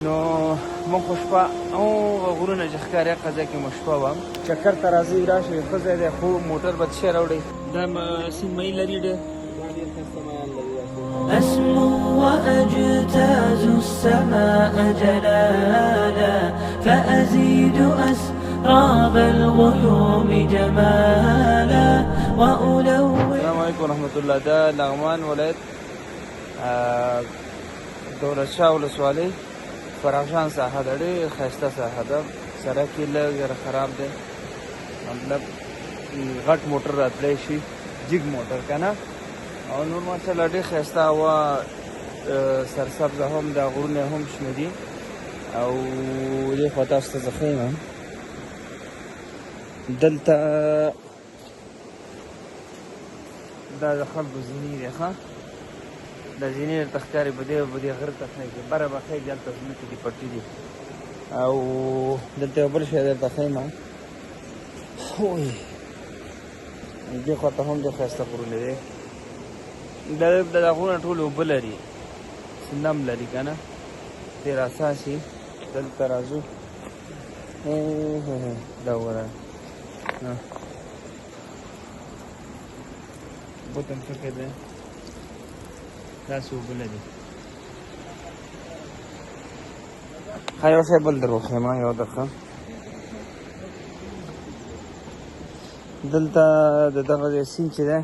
نو مونږ خو شپه او غرونه چې ښکاري قضا کې مو شپه وم چکر ته راځئ راشئ ښه ځای دی خو موټر به څه راوړئ دا سیمه لري ډېر أسمو وأجتاز السماء جلالا فأزيد أسراب الغيوم جمالا وألون. السلام عليكم ورحمة الله. دا لغمان ولایت دولت شاه ولسوالۍ فراخشان ساحه ده، ډېر ښایسته ساحه ده. سړک یې لږ خراب دی، مطلب غټ موټر راتلی شي، جګ موټر که نه. او نور ماشاءالله ډېر ښایسته هوا، سرسبزه هم ده، غرونه هم شنه دي. او دې خوا تاسو ته زه ښیم دلته دا د خلکو زینې دی ښه، دا زینې درته ښکاري په دې غره ته خیږي، بره به خیږي، هلته ځمکې دي پټي دي. او دلته یو بل شی درته ښیم، دې خوا ته هم ډېر ښایسته غرونه دی. دا غرونه ټول اوبه لري، نم لري که نه، ډېر اساسي. دلته راځو، دا وګوره بوتم څه دی، داسې اوبه لري. ښه یو شی بل در وښیم، یو درښه دلته د دغه ځای سیند چې دی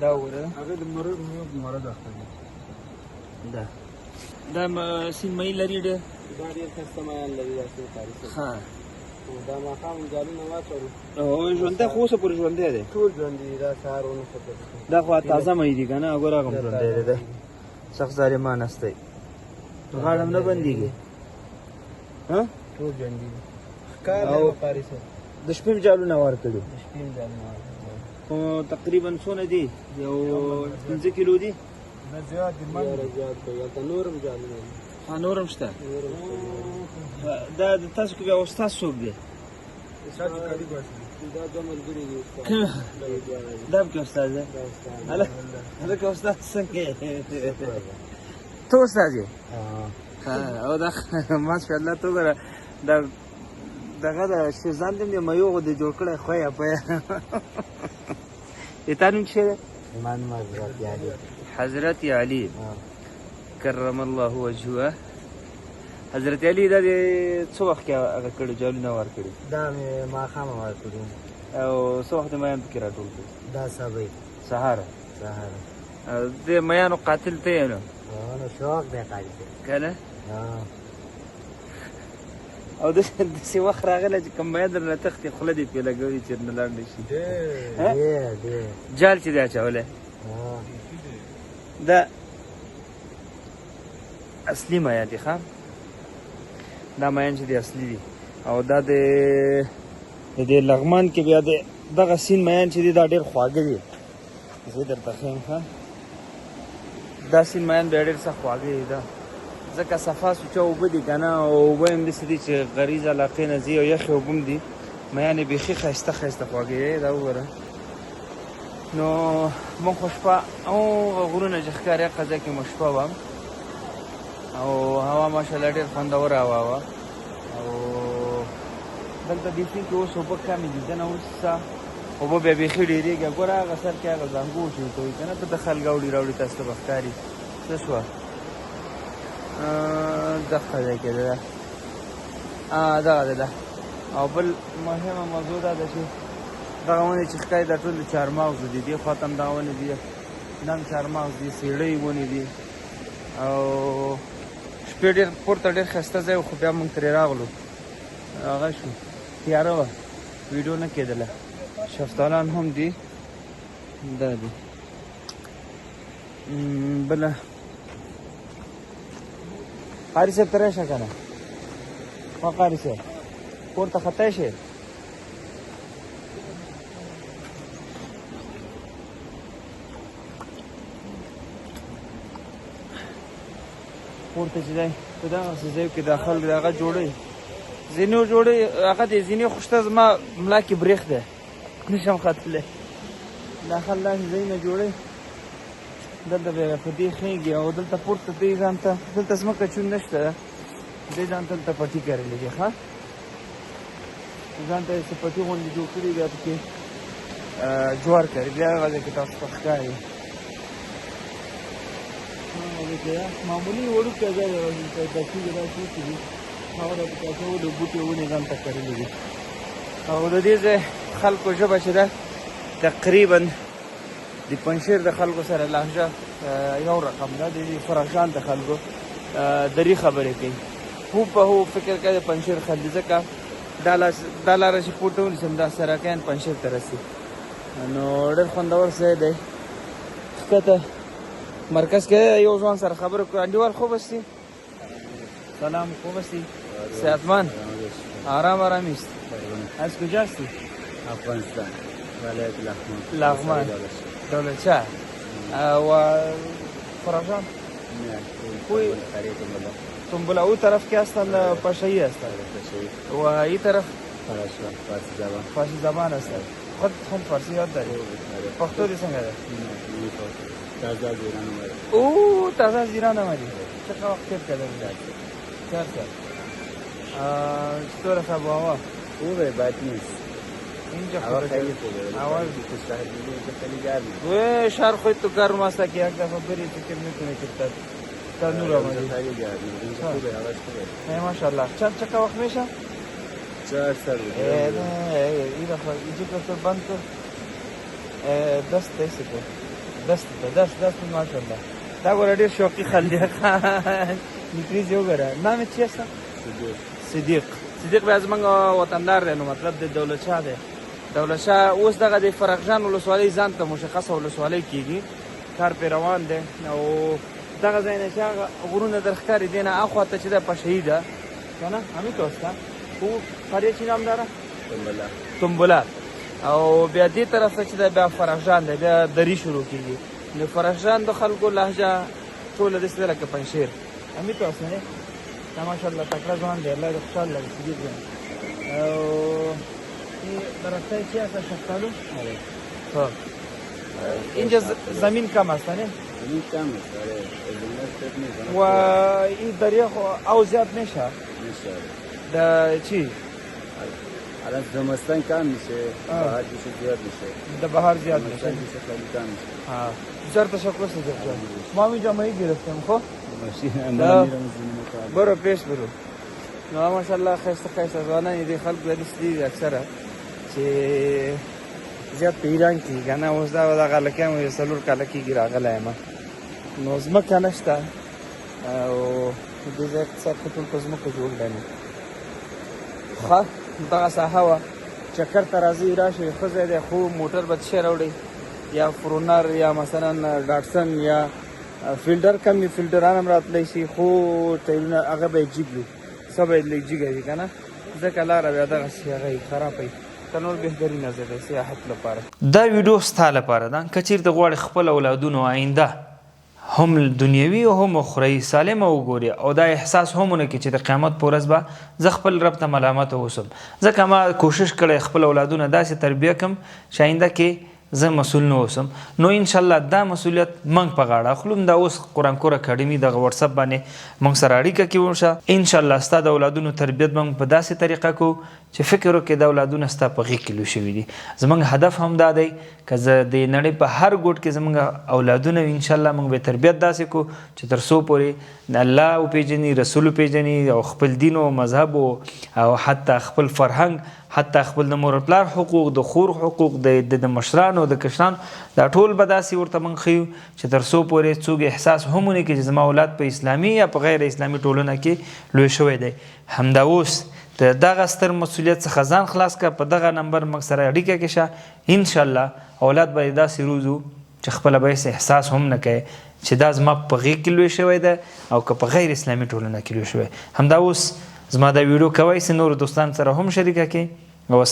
دا وګوره، دا سیند مهین لري ډېر، ډېر ښایسته میان لري. ښه دا ماښام جالونه واچوو، ژوندی خو اوسه پورې ژوندی دی، ټول ژوندي. دا سهار ونښتل، دا خو تازه مهی دي که نه، ګوره هغه هم ژوندی دی، دی سخت ظالمان هستی، غاړه هم نه بندېږي. ټول ژوندي دي. ښکار دی قاري صاحب، د شپې هم جالونه ورکړي، د شپې هم جالونه ورکړي. خو تقریبا څونه دي، یو 5 کیلو دي. دا زیات دي، زیات دی. هلته نور هم جالونه دي. نور هم شته. دا د تاسو کې بیا استاد څوک دی؟ دا دوه ملګري دي استاد. دا هم کې استاد دی؟ هلکه استاد څنګه یې؟ ته استاد یې؟ او دا ماشاءالله ته وګوره، دغه د شیرزان دی د میو غوندې جوړ کړی، خویه پویه. د تا نوم څه دی؟ زما نوم حضرت علي. حضرت علي کرم الله وجهه. حضرت علي دا د څه وخت کې هغه کړي، جالونه ورکړي؟ دا مې ماښامه ورکړي. او څه وخت د میان پکې راټول کړي؟ دا سبی سهار. د میانو قاتل ته یې نو؟ نو شوق دی قاتل که نه؟ او داسې وخت راغلی چې کوم میان درنه تښتي، خوله دې پرې لګوي چې نه لاړ نه شي. جال چې دی اچولی، دا اصلي میان دي ښه، دا میان چې دی اصلي دي. او دا د دې لغمان کې بیا دغه سیند میان چې دی دا ډېر خواږه دي. زه درته ښیم ښه، دا سیند میان بیا ډېر سخت خواږه دي، دا ځکه صفا سوچه اوبه دي که نه، او اوبه هم داسې دي چې غریز علاقې نه ځي، او یخې اوبه هم دي. میان یې بیخي ښایسته ښایسته خواږه دي. دا وګوره، نو مونږ خو شپه او غرونه چې ښکاري قضا کې مو شپه وم، او هوا ماشاءالله ډېر خوندوره هوا وه. او دلته بیخي کې اوس اوبه کمې دي، ځنه اوس اوبه بیا بیخي ډېرېږي. ګوره هغه سر کې هغه زانګو چې ورته وایي که نه، ته د خلک راوړي تاسو ته به ښکاري. څه شوه دغه ځای کې ده، دغه دی ده. او بل مهمه موضوع دا ده چې دغه ونې چې ښکاري دا ټول د چهارمغزو دي، دې خوا ته هم دا ونې دي، نم چهارمغز دي، څېړۍ ونې دي. او شپې ډېر پورته ډېر ښایسته ځای و، خو بیا موږ ترې راغلو، هغه شو تیاره وه، ویډیو نه کېدله. شفتالان هم دي، دا دي. بله قاري صاحب ته راشه که نه، قاري صاحب پورته خطی شي. پورته چې دی په دغسې ځایو کې دا خلک د هغه جوړوي، زینو جوړوي، هغه د زینې خو شته، زما ملا کې بریښ دی، نشم ختلی. دا خلک داسې ځایونه جوړوي، دلته بیا په دې خېږي او دلته پورته دی ځان ته دلته ځمکه چون نشته دی ځان ته دلته پټي کرلی دي ښه ځان ته یې څه پټي غوندې جوړ کړي بیا پکې جوار کري بیا هغه ځای کې تاسو ته ښکاري معمولي وړوکی ځای دی داسې دي داسې اوسې دي هغه د تاسو د بوټي ونې ځان ته کرلي دي او د دې ځای خلکو ژبه چې ده تقریبا د پنجشیر د خلکو سره لهجه یو رقم ده د فرغشان د خلکو دري خبرې کوي هو په هو فکر کوي د پنجشیر خلک ځکه دا لاره چې پورته ونیسم دا سراکیان پنجشیر ته رسي نو ډېر خوندور ځای دی ښکته مرکز کې یو ځوان سره خبرې کوي انډیوال خوب هستی سلام خوب هستی صحتمند آرام است از کجا هستی افغانستان ولایت لغمان دولت شاه و فرغشان کوی تنبولا او طرف که هستن پاشایی هستن و این طرف فارسی زبان هستن خود فارسی یاد داری پختو دی څنګه ده تازه از ایران اومده او تازه از ایران آمدی چقدر وقت تیر کرده بودی 4 سال چطور خب هوا خوبه بد نیست اینجا هوا خوبه خیلی خوبه هوا شهر دیگه اینجا خیلی گرمه و شهر خود تو گرم است که یک دفعه بری فکر میکنه که تنور اینجا آمدی خیلی گرمه اینجا خوبه هواش خوبه نه ماشاءالله چقدر وقت میشه 4 سال بود این دفعه اینجا که بند کن دست دست کن دست ماشاءالله دا ګوره ډېر شوقي خلک دي نکریز یې وګوره نام یې څه هسته صدیق بیا زموږ وطندار دی نو مطلب د دولت شاه دی دولت شاه اوس دغه د فرغشان ولسوالۍ ځان ته مشخصه ولسوالۍ کېږي کار پرې روان دی او دغه ځای نه چې هغه غرونه در ښکاري دی نه اخوا ته چې ده پشهي ده که نه همینطور هسته خو قریه چی نام داره تنبولا او بیا دې طرف ته چې ده بیا فرغشان دی بیا دري شروع کېږي د فرغشان د خلکو لهجه ټوله داسې ده لکه پنجشیر همینطور هسته نه دا ماشاءالله تکړه ځوان دی الله دې خوشحال لري صدیق جان او درختای چی هست شفتالو خب اینجا زمین کم است نه زمین کم است آره زمین خوب نیست و این دریا او زیاد میشه دا چی الان زمستان کم میشه بهار میشه زیاد میشه دا بهار زیاد میشه میشه خیلی کم میشه ها بسیار تشکر صدیق جان ما اینجا ماهی گرفتیم خب ماشین اندام میرم زمین کار برو پیش برو نو ماشاءالله خسته ځوانان دي خلک دې اکثره چې زیات په ایران کې کنه اوس دا دغه لکه مې څلور کاله کېږي راغلی یم نو ځمکه نشته او دې ځای اقتصاد خو ټول په ځمکه جوړ دی نو ښه دغه ساحه وه چکر ته راځئ راشئ ښه ځای دی خو موټر به څه شی راوړئ یا فرونر یا مثلا ډاټسن یا فیلډر کم وي فیلډران هم راتلی شي خو ټایرونه هغه به یې جیب وي څه به یې لږ جګه وي که نه ځکه لاره بیا دغسې هغه یې خرابه وي تنور بهترینه ځای دی سیاحت لپاره دا ویډیو ستا لپاره ده که چېرته غواړې خپل اولادونو آینده هم دنیوي او هم اخروي سالمه وګوري او دا احساس هم ونه کړي چې د قیامت په ورځ به زه خپل رب ته ملامت اوسم ځکه ما کوشش کړی خپل اولادونه داسې تربیه کړم چې آینده کې زه مسؤل نه اوسم نو انشاءالله دا مسؤلیت موږ په غاړه اخلو دا اوس قرآن کور اکاډمي دغه واتساپ باندې موږ سره اړیکه کې وشه انشاءالله ستا د اولادونو تربیت موږ په داسې طریقه کوو چې فکر وکړې د اولادونه ستا په غېږ کې لوی شوي دي زموږ هدف هم دا دی که زه د نړۍ په هر ګوټ کې زموږ اولادونه وي انشاءالله موږ به تربیت داسې کوو چې تر څو پورې الله وپېژني رسول وپېژني او خپل دین او مذهب او حتی خپل فرهنګ حتی خپل د مور پلار حقوق د خور حقوق د مشرانو د کشرانو دا ټول به داسې ورته موږ ښیو چې تر څو پورې څوک احساس هم ونه کړي چې زما اولاد په اسلامي یا په غیر اسلامي ټولنه کې لوی شوی دی همدا اوس د دغه ستر مسؤلیت څخه ځان خلاص کړه په دغه نمبر موږ سره اړیکه کې شه انشاءالله اولاد به یې داسې روزو چې خپله به هېڅ احساس هم نه کوي چې دا زما په غېږ کې لوی شوی دی او که په غیر اسلامي ټولنه کې لوی شوی همدا اوس زما دا ویډیو کوئ چې نورو دوستانو سره هم شریکه کړئ